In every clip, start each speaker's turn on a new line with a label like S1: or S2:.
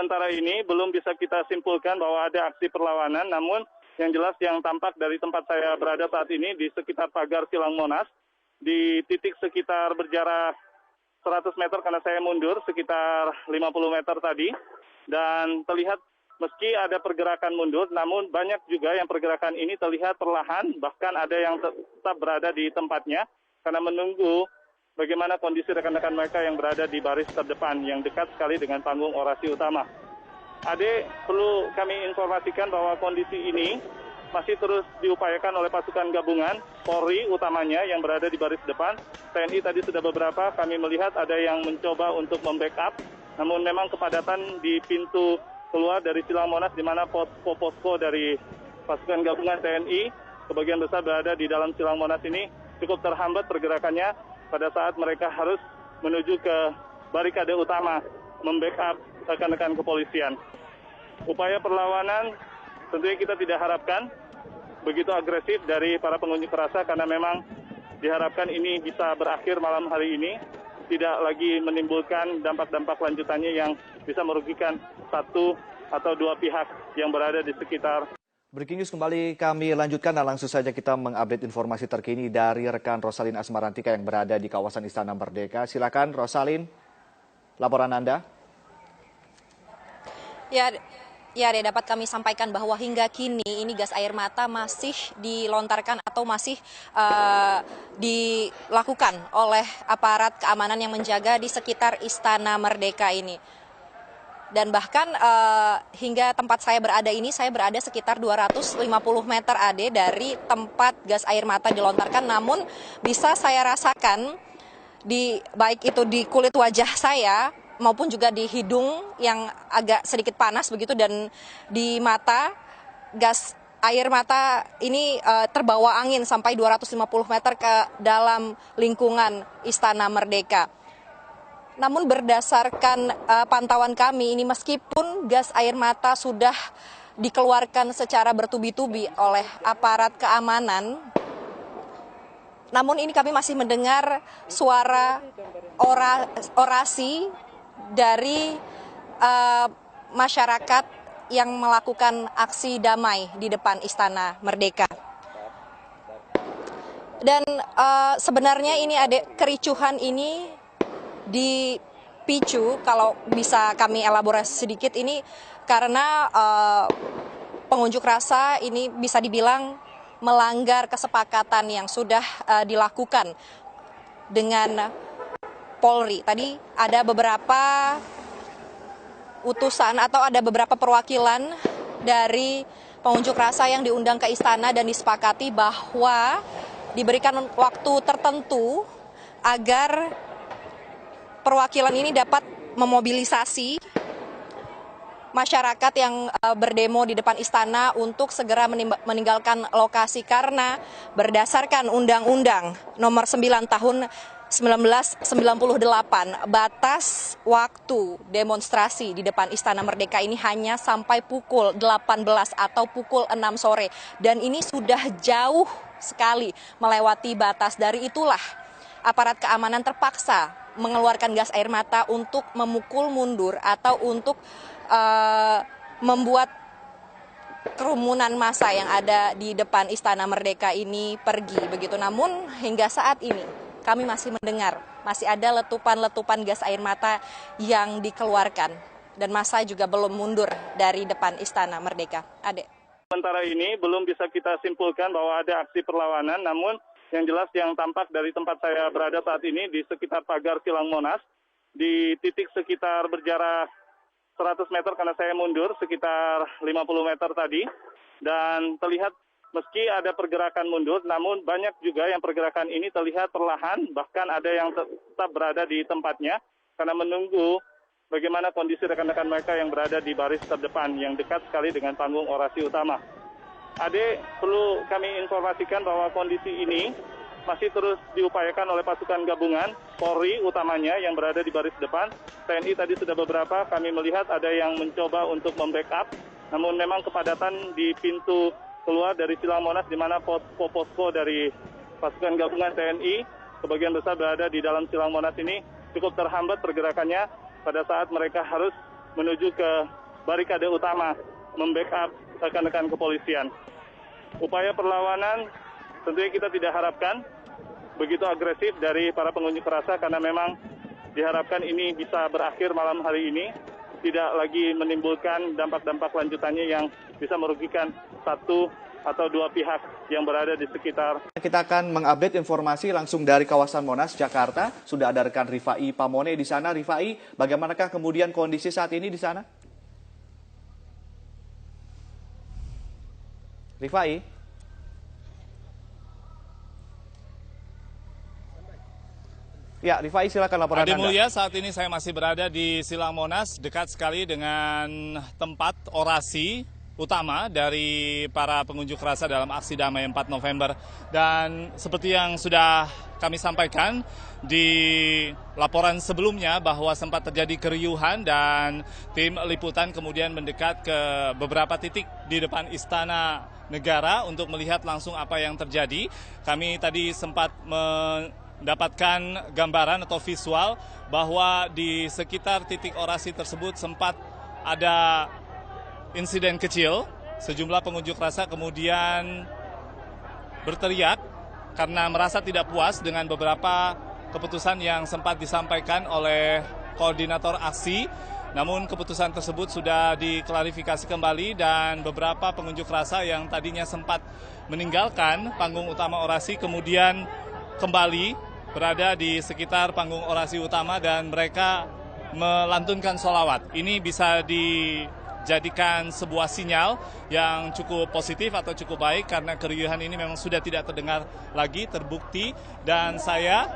S1: sementara ini belum bisa kita simpulkan bahwa ada aksi perlawanan, namun yang jelas yang tampak dari tempat saya berada saat ini di sekitar pagar Silang Monas, di titik sekitar berjarak 100 meter karena saya mundur sekitar 50 meter tadi, dan terlihat meski ada pergerakan mundur, namun banyak juga yang pergerakan ini terlihat perlahan, bahkan ada yang tetap berada di tempatnya karena menunggu bagaimana kondisi rekan-rekan mereka yang berada di baris terdepan yang dekat sekali dengan panggung orasi utama. Ade, perlu kami informasikan bahwa kondisi ini masih terus diupayakan oleh pasukan gabungan, Polri utamanya yang berada di baris depan. TNI tadi sudah beberapa, kami melihat ada yang mencoba untuk membackup, namun memang kepadatan di pintu keluar dari Silang Monas di mana posko dari pasukan gabungan TNI sebagian besar berada di dalam Silang Monas ini cukup terhambat pergerakannya pada saat mereka harus menuju ke barikade utama membackup rekan-rekan kepolisian. Upaya perlawanan tentunya kita tidak harapkan begitu agresif dari para pengunjuk rasa karena memang diharapkan ini bisa berakhir malam hari ini, tidak lagi menimbulkan dampak-dampak lanjutannya yang bisa merugikan satu atau dua pihak yang berada di sekitar.
S2: Breaking News kembali kami lanjutkan dan langsung saja kita mengupdate informasi terkini dari rekan Rosalin Asmarantika yang berada di kawasan Istana Merdeka. Silakan Rosalin, laporan Anda.
S3: Ya, dapat kami sampaikan bahwa hingga kini ini gas air mata masih dilontarkan atau masih dilakukan oleh aparat keamanan yang menjaga di sekitar Istana Merdeka ini. Dan bahkan hingga tempat saya berada ini, saya berada sekitar 250 meter Ade dari tempat gas air mata dilontarkan. Namun bisa saya rasakan baik itu di kulit wajah saya maupun juga di hidung yang agak sedikit panas begitu, dan di mata gas air mata ini terbawa angin sampai 250 meter ke dalam lingkungan Istana Merdeka. Namun berdasarkan pantauan kami ini, meskipun gas air mata sudah dikeluarkan secara bertubi-tubi oleh aparat keamanan, namun ini kami masih mendengar suara orasi dari masyarakat yang melakukan aksi damai di depan Istana Merdeka. Dan sebenarnya ini ada kericuhan ini dipicu, kalau bisa kami elaborasi sedikit, ini karena pengunjuk rasa ini bisa dibilang melanggar kesepakatan yang sudah dilakukan dengan Polri. Tadi ada beberapa utusan atau ada beberapa perwakilan dari pengunjuk rasa yang diundang ke istana dan disepakati bahwa diberikan waktu tertentu agar perwakilan ini dapat memobilisasi masyarakat yang berdemo di depan istana untuk segera meninggalkan lokasi, karena berdasarkan Undang-Undang Nomor 9 Tahun 1998, batas waktu demonstrasi di depan Istana Merdeka ini hanya sampai pukul 18 atau pukul 6 sore. Dan ini sudah jauh sekali melewati batas. Dari itulah aparat keamanan terpaksa mengeluarkan gas air mata untuk memukul mundur atau untuk membuat kerumunan massa yang ada di depan Istana Merdeka ini pergi begitu. Namun hingga saat ini kami masih mendengar masih ada letupan-letupan gas air mata yang dikeluarkan dan massa juga belum mundur dari depan Istana Merdeka. Ade.
S1: Sementara ini belum bisa kita simpulkan bahwa ada aksi perlawanan, namun yang jelas yang tampak dari tempat saya berada saat ini di sekitar pagar Silang Monas, di titik sekitar berjarak 100 meter karena saya mundur sekitar 50 meter tadi, dan terlihat meski ada pergerakan mundur, namun banyak juga yang pergerakan ini terlihat perlahan, bahkan ada yang tetap berada di tempatnya karena menunggu bagaimana kondisi rekan-rekan mereka yang berada di baris terdepan yang dekat sekali dengan panggung orasi utama. Ade, perlu kami informasikan bahwa kondisi ini masih terus diupayakan oleh pasukan gabungan, Polri utamanya yang berada di baris depan. TNI tadi sudah beberapa, kami melihat ada yang mencoba untuk membackup, namun memang kepadatan di pintu keluar dari Silang Monas di mana posko dari pasukan gabungan TNI sebagian besar berada di dalam Silang Monas ini cukup terhambat pergerakannya pada saat mereka harus menuju ke barikade utama membackup rekan-rekan kepolisian. Upaya perlawanan tentunya kita tidak harapkan begitu agresif dari para pengunjuk rasa karena memang diharapkan ini bisa berakhir malam hari ini, tidak lagi menimbulkan dampak-dampak lanjutannya yang bisa merugikan satu atau dua pihak yang berada di sekitar.
S2: Kita akan mengupdate informasi langsung dari kawasan Monas, Jakarta. Sudah ada rekan Rifai Pamone di sana. Rifai, bagaimanakah kemudian kondisi saat ini di sana? Rifai? Ya, Rifai, silakan laporan Anda.
S4: Adi Mulya, saat ini saya masih berada di Silang Monas, dekat sekali dengan tempat orasi utama dari para pengunjuk rasa dalam aksi damai 4 November. Dan seperti yang sudah kami sampaikan di laporan sebelumnya bahwa sempat terjadi keriuhan dan tim liputan kemudian mendekat ke beberapa titik di depan Istana Negara untuk melihat langsung apa yang terjadi. Kami tadi sempat mendapatkan gambaran atau visual bahwa di sekitar titik orasi tersebut sempat ada insiden kecil. Sejumlah pengunjuk rasa kemudian berteriak karena merasa tidak puas dengan beberapa keputusan yang sempat disampaikan oleh koordinator aksi. Namun keputusan tersebut sudah diklarifikasi kembali dan beberapa pengunjuk rasa yang tadinya sempat meninggalkan panggung utama orasi kemudian kembali berada di sekitar panggung orasi utama dan mereka melantunkan sholawat. Ini bisa dijadikan sebuah sinyal yang cukup positif atau cukup baik karena keriuhan ini memang sudah tidak terdengar lagi, terbukti. Dan saya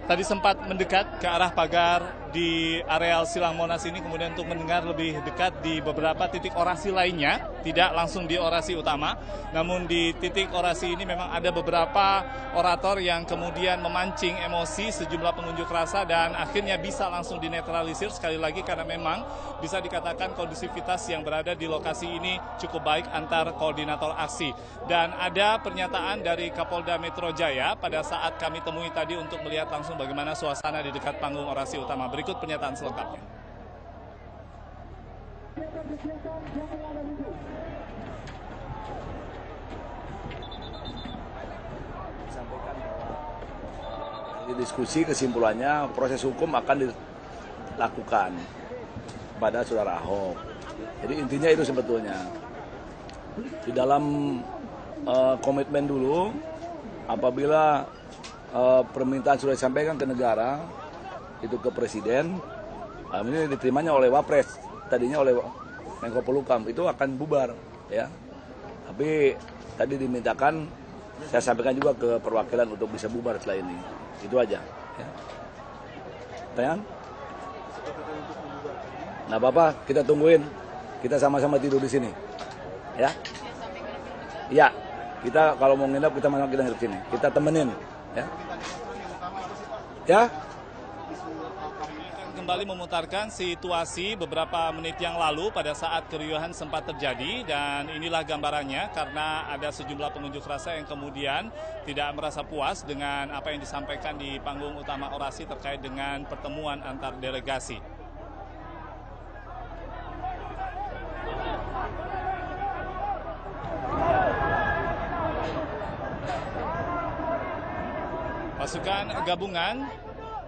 S4: tadi sempat mendekat ke arah pagar di areal Silang Monas ini kemudian untuk mendengar lebih dekat di beberapa titik orasi lainnya, tidak langsung di orasi utama, namun di titik orasi ini memang ada beberapa orator yang kemudian memancing emosi sejumlah pengunjuk rasa dan akhirnya bisa langsung dinetralisir sekali lagi karena memang bisa dikatakan kondusivitas yang berada di lokasi ini cukup baik antar koordinator aksi. Dan ada pernyataan dari Kapolda Metro Jaya pada saat kami temui tadi untuk melihat langsung bagaimana suasana di dekat panggung orasi utama. Berikut pernyataan selengkapnya.
S5: Di diskusi kesimpulannya proses hukum akan dilakukan pada saudara Ahok. Jadi intinya itu sebetulnya. Di dalam komitmen dulu, apabila permintaan sudah disampaikan ke negara, itu ke presiden, ini diterimanya oleh Wapres, tadinya oleh Menko Polhukam, itu akan bubar, ya. Tapi tadi dimintakan, saya sampaikan juga ke perwakilan untuk bisa bubar setelah ini, itu aja. Ya. Pertanyaan? Nah, Bapak, kita tungguin, kita sama-sama tidur di sini, ya. Ya, kita kalau mau nginep kita masuk kita nginep sini, kita temenin, ya. Ya.
S4: Kembali memutarkan situasi beberapa menit yang lalu pada saat keriuhan sempat terjadi dan inilah gambarannya karena ada sejumlah pengunjuk rasa yang kemudian tidak merasa puas dengan apa yang disampaikan di panggung utama orasi terkait dengan pertemuan antar delegasi. Pasukan gabungan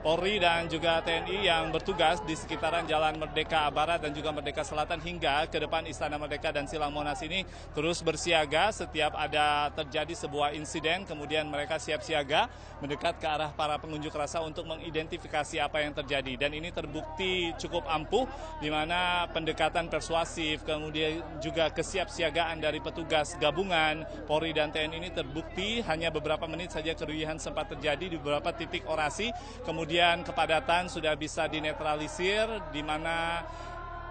S4: Polri dan juga TNI yang bertugas di sekitaran Jalan Merdeka Barat dan juga Merdeka Selatan hingga ke depan Istana Merdeka dan Silang Monas ini terus bersiaga setiap ada terjadi sebuah insiden, kemudian mereka siap siaga mendekat ke arah para pengunjuk rasa untuk mengidentifikasi apa yang terjadi. Dan ini terbukti cukup ampuh di mana pendekatan persuasif, kemudian juga kesiapsiagaan dari petugas gabungan Polri dan TNI ini terbukti hanya beberapa menit saja keriuhan sempat terjadi di beberapa titik orasi, kemudian kepadatan sudah bisa dinetralisir di mana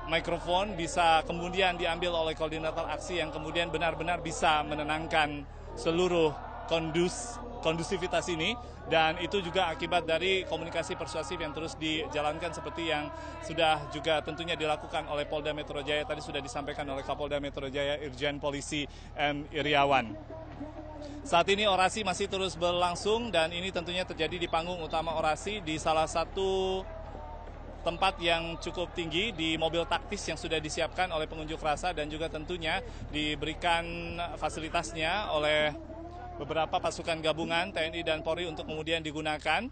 S4: mikrofon bisa kemudian diambil oleh koordinator aksi yang kemudian benar-benar bisa menenangkan seluruh kondusivitas ini, dan itu juga akibat dari komunikasi persuasif yang terus dijalankan seperti yang sudah juga tentunya dilakukan oleh Polda Metro Jaya, tadi sudah disampaikan oleh Kapolda Metro Jaya Irjen Polisi M. Iriawan. Saat ini orasi masih terus berlangsung dan ini tentunya terjadi di panggung utama orasi di salah satu tempat yang cukup tinggi di mobil taktis yang sudah disiapkan oleh pengunjuk rasa dan juga tentunya diberikan fasilitasnya oleh beberapa pasukan gabungan TNI dan Polri untuk kemudian digunakan.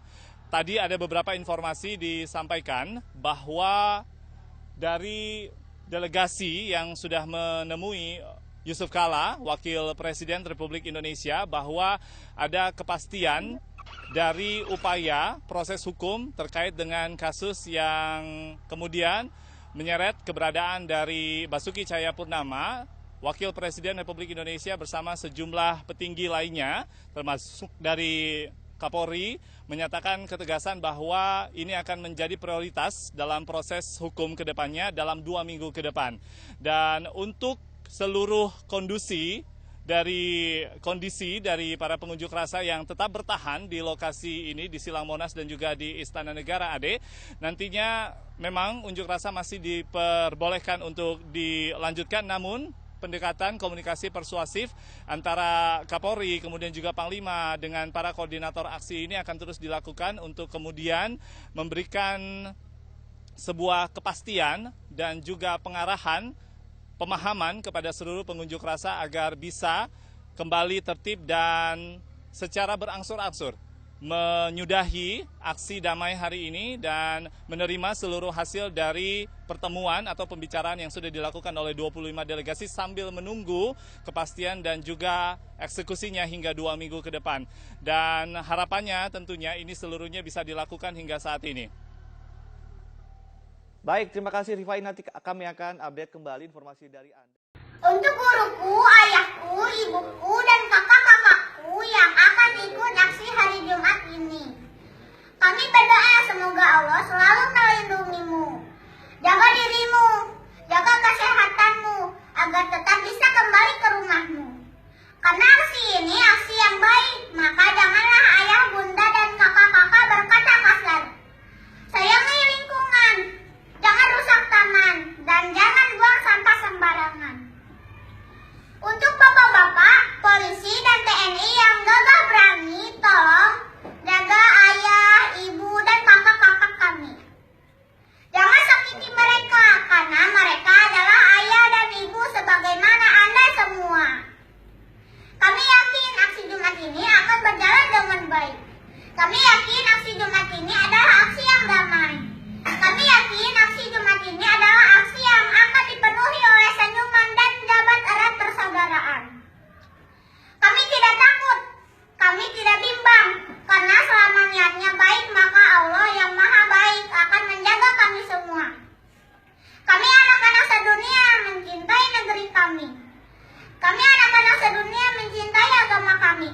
S4: Tadi ada beberapa informasi disampaikan bahwa dari delegasi yang sudah menemui Yusuf Kala, Wakil Presiden Republik Indonesia, bahwa ada kepastian dari upaya proses hukum terkait dengan kasus yang kemudian menyeret keberadaan dari Basuki Cahayapurnama, Wakil Presiden Republik Indonesia bersama sejumlah petinggi lainnya, termasuk dari Kapolri, menyatakan ketegasan bahwa ini akan menjadi prioritas dalam proses hukum ke depannya dalam 2 minggu ke depan. Dan untuk seluruh kondisi dari para pengunjuk rasa yang tetap bertahan di lokasi ini di Silang Monas dan juga di Istana Negara Ade, nantinya memang unjuk rasa masih diperbolehkan untuk dilanjutkan, namun pendekatan komunikasi persuasif antara Kapolri kemudian juga Panglima dengan para koordinator aksi ini akan terus dilakukan untuk kemudian memberikan sebuah kepastian dan juga pengarahan pemahaman kepada seluruh pengunjuk rasa agar bisa kembali tertib dan secara berangsur-angsur menyudahi aksi damai hari ini dan menerima seluruh hasil dari pertemuan atau pembicaraan yang sudah dilakukan oleh 25 delegasi sambil menunggu kepastian dan juga eksekusinya hingga 2 minggu ke depan. Dan harapannya tentunya ini seluruhnya bisa dilakukan hingga saat ini.
S2: Baik, terima kasih Rifai. Nanti kami akan update kembali informasi dari Anda.
S6: Untuk guruku, ayahku, ibuku, dan kakak-kakakku yang akan ikut aksi hari Jumat ini. Kami berdoa semoga Allah selalu melindungimu. Jaga dirimu, jaga kesehatanmu, agar tetap bisa kembali ke rumahmu. Karena aksi ini aksi yang baik, maka janganlah ayah, bunda, dan kakak-kakak berkata kasar. Sayangi lingkungan, jangan rusak taman, dan jangan buang sampah sembarangan. Untuk bapak-bapak, polisi, dan TNI yang gagah berani, tolong jaga ayah, ibu, dan kakak-kakak kami. Jangan sakiti mereka, karena mereka adalah ayah dan ibu sebagaimana Anda semua. Kami yakin aksi Jumat ini akan berjalan dengan baik. Kami yakin aksi Jumat ini adalah aksi yang damai. Kami yakin aksi Jumat ini adalah aksi yang akan dipenuhi oleh senyuman dan jabat erat persaudaraan. Kami tidak takut, kami tidak bimbang, karena selama niatnya baik maka Allah yang maha baik akan menjaga kami semua. Kami anak-anak sedunia mencintai negeri kami. Kami anak-anak sedunia mencintai agama kami.